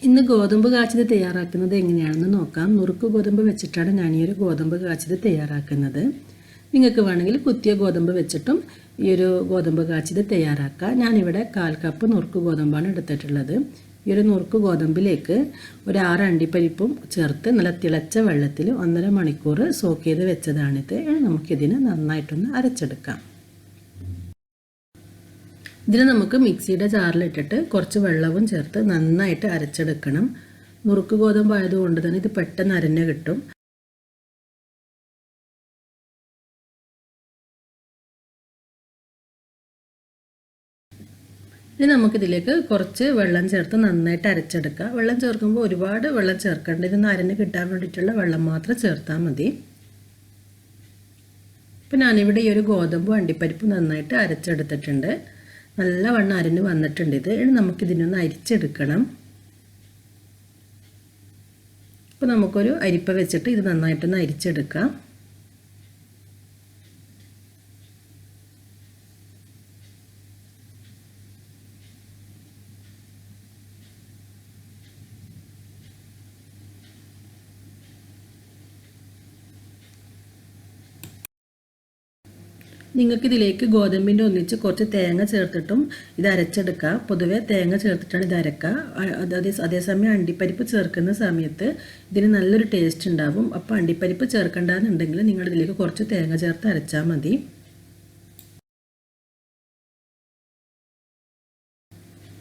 ഇന്ന് ഗോതമ്പ് കാച്ചിയത് തയ്യാറാക്കുന്നത് എങ്ങനെയാണെന്ന് നോക്കാം. നുറുക്ക് ഗോതമ്പ് വെച്ചിട്ടാണ് ഞാൻ ഈ ഒരു ഗോതമ്പ് കാച്ചിയത് തയ്യാറാക്കുന്നത്. നിങ്ങൾക്ക് വേണമെങ്കിൽ കുത്തിയ ഗോതമ്പ് വെച്ചിട്ടും ഈ ഒരു ഗോതമ്പ് കാച്ചിയത് തയ്യാറാക്കാം. ഞാനിവിടെ 1/4 കപ്പ് നുറുക്ക് ഗോതമ്പാണ് എടുത്തിട്ടുള്ളത്. ഈ ഒരു നുറുക്ക് ഗോതമ്പിലേക്ക് ഒരു 6 അണ്ടിപ്പരിപ്പും ചേർത്ത് നല്ല തിളച്ച വെള്ളത്തിൽ 1.5 മണിക്കൂർ സോക്ക് ചെയ്ത് വെച്ചതാണിത്. നമുക്കിതിന് നന്നായിട്ടൊന്ന് അരച്ചെടുക്കാം. ഇതിന് നമുക്ക് മിക്സിയുടെ ജാറിലിട്ടിട്ട് കുറച്ച് വെള്ളവും ചേർത്ത് നന്നായിട്ട് അരച്ചെടുക്കണം. നുറുക്ക് ഗോതമ്പ് ആയതുകൊണ്ട് തന്നെ ഇത് പെട്ടെന്ന് അരഞ്ഞ് കിട്ടും. ഇനി നമുക്കിതിലേക്ക് കുറച്ച് വെള്ളം ചേർത്ത് നന്നായിട്ട് അരച്ചെടുക്കാം. വെള്ളം ചേർക്കുമ്പോൾ ഒരുപാട് വെള്ളം ചേർക്കേണ്ട, ഇതൊന്ന് അരഞ്ഞ് കിട്ടാൻ വേണ്ടിയിട്ടുള്ള വെള്ളം മാത്രം ചേർത്താൽ മതി. ഇപ്പം ഞാനിവിടെ ഈ ഒരു ഗോതമ്പും അണ്ടിപ്പരിപ്പും നന്നായിട്ട് അരച്ചെടുത്തിട്ടുണ്ട്. നല്ലവണ്ണം അരിഞ്ഞ് വന്നിട്ടുണ്ട്. ഇത് ഇനി നമുക്കിതിനൊന്ന് അരിച്ചെടുക്കണം. അപ്പോൾ നമുക്കൊരു അരിപ്പ വെച്ചിട്ട് ഇത് നന്നായിട്ടൊന്ന് അരിച്ചെടുക്കാം. നിങ്ങൾക്കിതിലേക്ക് ഗോതമ്പിൻ്റെ ഒന്നിച്ച് കുറച്ച് തേങ്ങ ചേർത്തിട്ടും ഇത് അരച്ചെടുക്കുക. പൊതുവെ തേങ്ങ ചേർത്തിട്ടാണ് ഇത് അരക്കുക. അതേസമയം അണ്ടിപ്പരിപ്പ് ചേർക്കുന്ന സമയത്ത് ഇതിന് നല്ലൊരു ടേസ്റ്റ് ഉണ്ടാവും. അപ്പോൾ അണ്ടിപ്പരിപ്പ് ചേർക്കണ്ടെന്നുണ്ടെങ്കിൽ നിങ്ങളിതിലേക്ക് കുറച്ച് തേങ്ങ ചേർത്ത് അരച്ചാൽ മതി.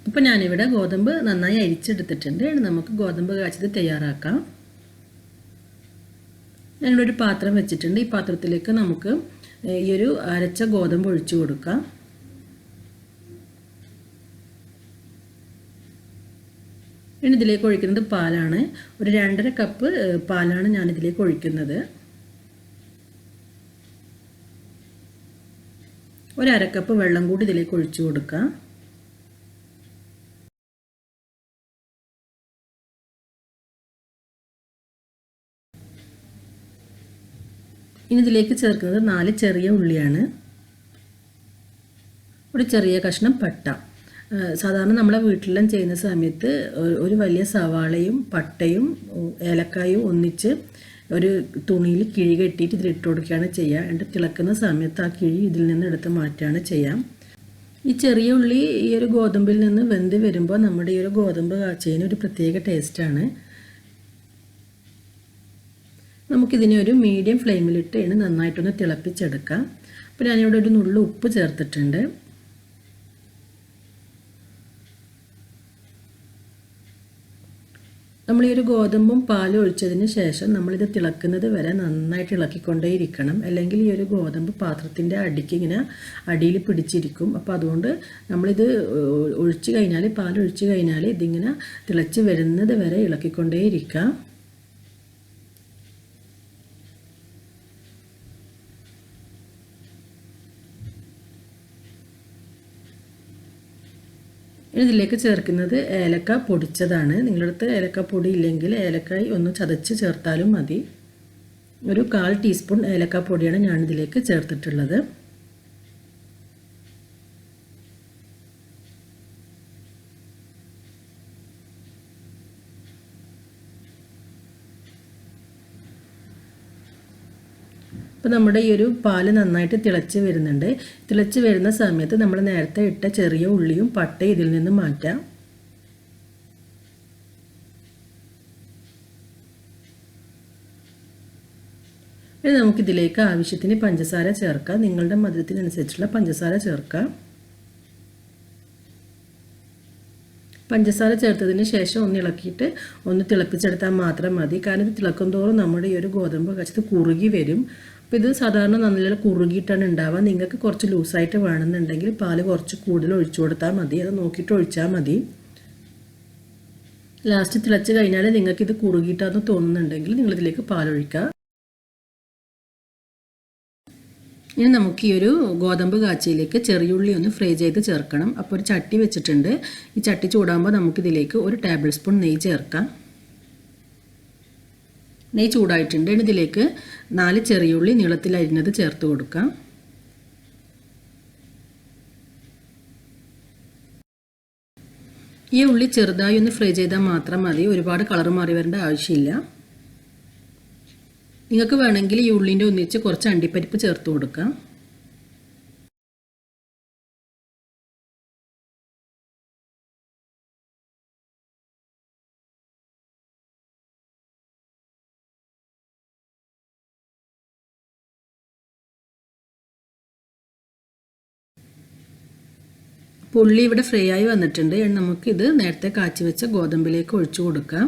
ഇപ്പോൾ ഞാനിവിടെ ഗോതമ്പ് നന്നായി അരിച്ചെടുത്തിട്ടുണ്ട്. നമുക്ക് ഗോതമ്പ് കാച്ചിയത് തയ്യാറാക്കാം. ഞാനിവിടെ ഒരു പാത്രം വെച്ചിട്ടുണ്ട്. ഈ പാത്രത്തിലേക്ക് നമുക്ക് ഈ ഒരു അരച്ച ഗോതമ്പ് ഒഴിച്ചു കൊടുക്കാം. ഇനി ഇതിലേക്ക് ഒഴിക്കുന്നത് പാലാണ്. ഒരു 2.5 കപ്പ് പാലാണ് ഞാനിതിലേക്ക് ഒഴിക്കുന്നത്. ഒരു 1/2 കപ്പ് വെള്ളം കൂടി ഇതിലേക്ക് ഒഴിച്ചു കൊടുക്കാം. ഇനി ഇതിലേക്ക് ചേർക്കുന്നത് 4 ചെറിയ ഉള്ളിയാണ്. ഒരു ചെറിയ കഷ്ണം പട്ട. സാധാരണ നമ്മളെ വീട്ടിലെല്ലാം ചെയ്യുന്ന സമയത്ത് ഒരു വലിയ സവാളയും പട്ടയും ഏലക്കായും ഒന്നിച്ച് ഒരു തുണിയിൽ കിഴി കെട്ടിയിട്ട് ഇതിലിട്ട് കൊടുക്കുകയാണ് ചെയ്യുക. എന്നിട്ട് തിളക്കുന്ന സമയത്ത് ആ കിഴി ഇതിൽ നിന്ന് എടുത്ത് മാറ്റുകയാണ് ചെയ്യാം. ഈ ചെറിയ ഉള്ളി ഈ ഒരു ഗോതമ്പിൽ നിന്ന് വെന്ത് വരുമ്പോൾ നമ്മുടെ ഈ ഒരു ഗോതമ്പ് കാച്ചിയതിന് ഒരു പ്രത്യേക ടേസ്റ്റാണ്. നമുക്കിതിനെ ഒരു മീഡിയം ഫ്ലെയിമിലിട്ട് നന്നായിട്ടൊന്ന് തിളപ്പിച്ചെടുക്കാം. അപ്പോൾ ഞാനിവിടെ ഒരു നുള്ളു ഉപ്പ് ചേർത്തിട്ടുണ്ട്. നമ്മൾ ഈ ഒരു ഗോതമ്പും പാലും ഒഴിച്ചതിന് ശേഷം നമ്മളിത് തിളക്കുന്നത് വരെ നന്നായിട്ട് ഇളക്കിക്കൊണ്ടേയിരിക്കണം. അല്ലെങ്കിൽ ഈ ഒരു ഗോതമ്പ് പാത്രത്തിൻ്റെ അടിക്ക് ഇങ്ങനെ അടിയിൽ പിടിച്ചിരിക്കും. അപ്പോൾ അതുകൊണ്ട് നമ്മളിത് ഒഴിച്ച് കഴിഞ്ഞാൽ, പാലൊഴിച്ച് കഴിഞ്ഞാൽ ഇതിങ്ങനെ തിളച്ച് വരുന്നത് വരെ ഇളക്കിക്കൊണ്ടേയിരിക്കാം. ഇതിലേക്ക് ചേർക്കുന്നത് ഏലക്ക പൊടിച്ചതാണ്. നിങ്ങളുടെ അടുത്ത് ഏലക്ക പൊടി ഇല്ലെങ്കിൽ ഏലക്കായി ഒന്ന് ചതച്ച് ചേർത്താലും മതി. ഒരു 1/4 ടീസ്പൂൺ ഏലക്ക പൊടിയാണ് ഞാനിതിലേക്ക് ചേർത്തിട്ടുള്ളത്. അപ്പോൾ നമ്മുടെ ഈ ഒരു പാല് നന്നായിട്ട് തിളച്ച് വരുന്നുണ്ട്. തിളച്ച് വരുന്ന സമയത്ത് നമ്മൾ നേരത്തെ ഇട്ട ചെറിയ ഉള്ളിയും പട്ടയും ഇതിൽ നിന്ന് മാറ്റാം. ഇനി നമുക്കിതിലേക്ക് ആവശ്യത്തിന് പഞ്ചസാര ചേർക്കാം. നിങ്ങളുടെ മധുരത്തിനനുസരിച്ചുള്ള പഞ്ചസാര ചേർക്കാം. പഞ്ചസാര ചേർത്തതിന് ശേഷം ഒന്ന് ഇളക്കിയിട്ട് ഒന്ന് തിളപ്പിച്ചെടുത്താൽ മാത്രം മതി. കാരണം ഇത് തിളക്കും തോറും നമ്മുടെ ഈ ഒരു ഗോതമ്പ് കാച്ചിയത് കുറുകി വരും. അപ്പോൾ ഇത് സാധാരണ നല്ല കുറുകിയിട്ടാണ് ഉണ്ടാവുക. നിങ്ങൾക്ക് കുറച്ച് ലൂസായിട്ട് വേണമെന്നുണ്ടെങ്കിൽ പാല് കുറച്ച് കൂടുതൽ ഒഴിച്ചു കൊടുത്താൽ മതി. അത് നോക്കിയിട്ട് ഒഴിച്ചാൽ മതി. ലാസ്റ്റ് തിളച്ച് കഴിഞ്ഞാൽ നിങ്ങൾക്കിത് കുറുകിയിട്ടാന്ന് തോന്നുന്നുണ്ടെങ്കിൽ നിങ്ങളിതിലേക്ക് പാലൊഴിക്കുക. ഇനി നമുക്ക് ഈ ഒരു ഗോതമ്പ് കാച്ചിയിലേക്ക് ചെറിയുള്ളി ഒന്ന് ഫ്രൈ ചെയ്ത് ചേർക്കണം. അപ്പോൾ ഒരു ചട്ടി വെച്ചിട്ടുണ്ട്. ഈ ചട്ടി ചൂടാകുമ്പോൾ നമുക്കിതിലേക്ക് 1 ടേബിൾ സ്പൂൺ നെയ്യ് ചേർക്കാം. നെയ്യ് ചൂടായിട്ടുണ്ട്. ഇതിലേക്ക് 4 ചെറിയുള്ളി നീളത്തിൽ അരിഞ്ഞത് ചേർത്ത് കൊടുക്കാം. ഈ ഉള്ളി ചെറുതായി ഒന്ന് ഫ്രൈ ചെയ്താൽ മാത്രം മതി, ഒരുപാട് കളർ മാറി വരേണ്ട ആവശ്യമില്ല. നിങ്ങൾക്ക് വേണമെങ്കിൽ ഈ ഉള്ളിൻ്റെ ഒന്നിച്ച് കുറച്ച് അണ്ടിപ്പരിപ്പ് ചേർത്ത് കൊടുക്കാം. ഉള്ളി ഇവിടെ ഫ്രൈ ആയി വന്നിട്ടുണ്ട്. നമുക്കിത് നേരത്തെ കാച്ചി വെച്ച ഗോതമ്പിലേക്ക് ഒഴിച്ചു കൊടുക്കാം.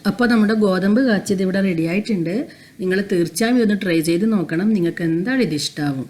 അപ്പോൾ നമ്മുടെ ഗോതമ്പ് കാച്ചിയത് ഇവിടെ റെഡി ആയിട്ടുണ്ട്. നിങ്ങൾ തീർച്ചയായും ഇതൊന്ന് ട്രൈ ചെയ്ത് നോക്കണം. നിങ്ങൾക്ക് എന്തായാലും ഇത് ഇഷ്ടമാവും.